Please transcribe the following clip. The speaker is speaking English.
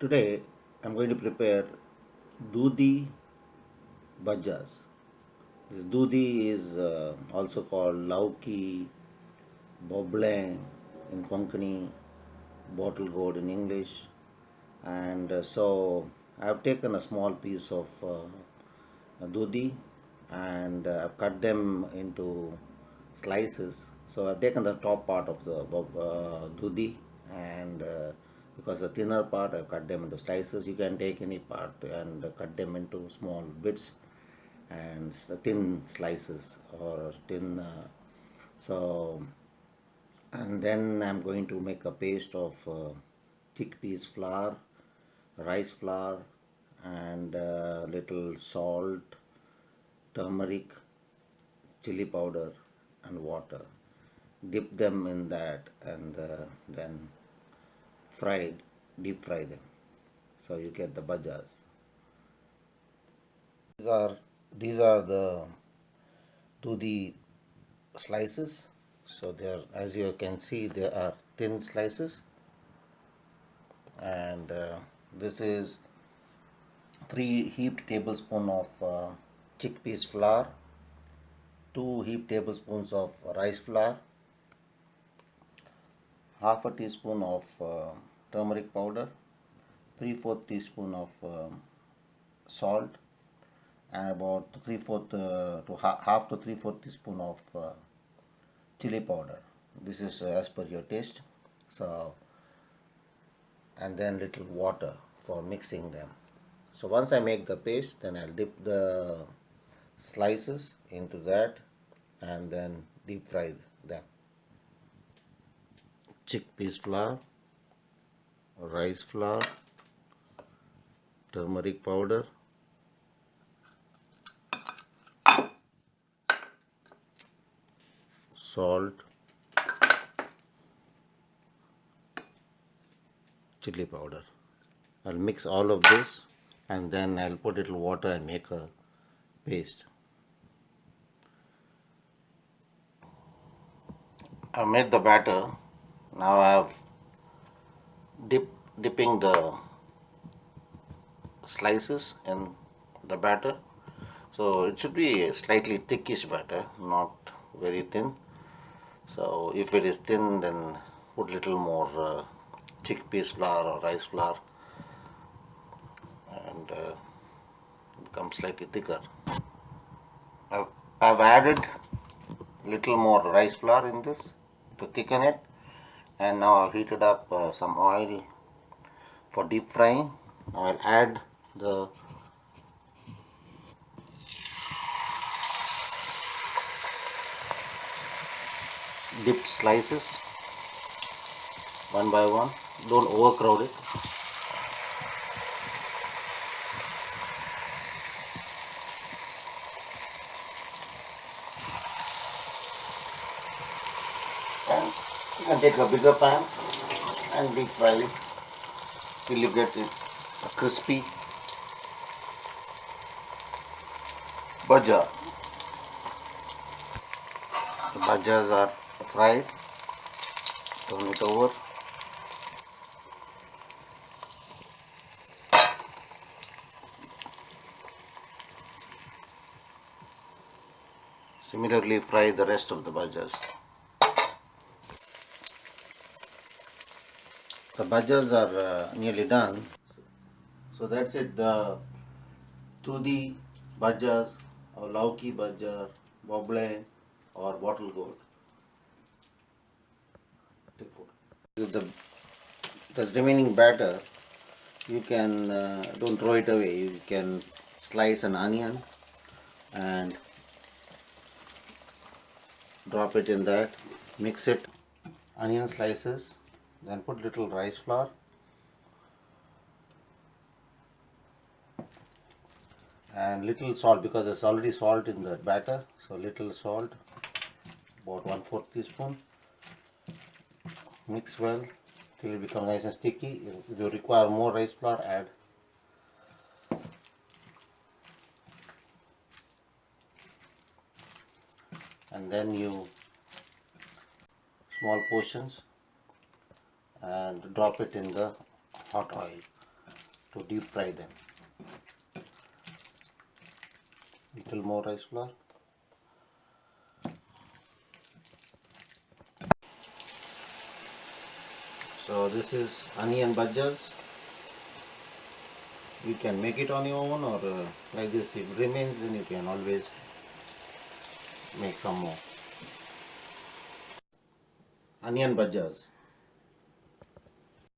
Today I'm going to prepare Dudhi Bajas. This Dudhi is also called Lauki, Boblen in Konkani, Bottle Gourd in English. And so I've taken a small piece of Dudhi and I've cut them into slices. So I've taken the top part of the Dudhi and because the thinner part I've cut them into slices. You can take any part and cut them into small bits and thin slices or thin so and then I'm going to make a paste of chickpeas flour, rice flour and little salt, turmeric, chili powder and water. Dip them in that and then deep fry them. So you get the bajas. These are the Dudhi slices. So they are, as you can see, they are thin slices, and this is 3 heaped tablespoons of chickpeas flour, 2 heaped tablespoons of rice flour, half a teaspoon of turmeric powder, 3/4 teaspoon of salt, and about 3/4 to half to 3/4 teaspoon of chili powder. This is as per your taste. So, and then little water for mixing them. So once I make the paste, then I'll dip the slices into that and then deep fry them. Chickpeas flour, rice flour, turmeric powder, salt, chili powder. I'll mix all of this and then I'll put a little water and make a paste. I've made the batter. Now I've dipping the slices in the batter. So it should be a slightly thickish batter, not very thin. So if it is thin, then put little more chickpeas flour or rice flour and become slightly thicker. I've added little more rice flour in this to thicken it, and now I've heated up some oil for deep frying. Now I'll add the dipped slices one by one. Don't overcrowd it. And you can take a bigger pan and deep fry it till you get it crispy baja. The bajas are fried. Turn it over. Similarly, fry the rest of the bajas. The bajas are nearly done. So that's it. The Dudhi bajas or Lauki bajar, Boblen or Bottle Gourd. With the remaining batter, you can don't throw it away. You can slice an onion and drop it in that. Mix it, onion slices. Then put little rice flour. And little salt, because there's already salt in the batter, so little salt, about 1/4 teaspoon. Mix well till it becomes nice and sticky. If you require more rice flour, add. And then you small portions and drop it in the hot oil. to deep fry them. Little more rice flour. So this is onion bhajas. You can make it on your own, or like this if it remains, then you can always make some more. Onion bhajas.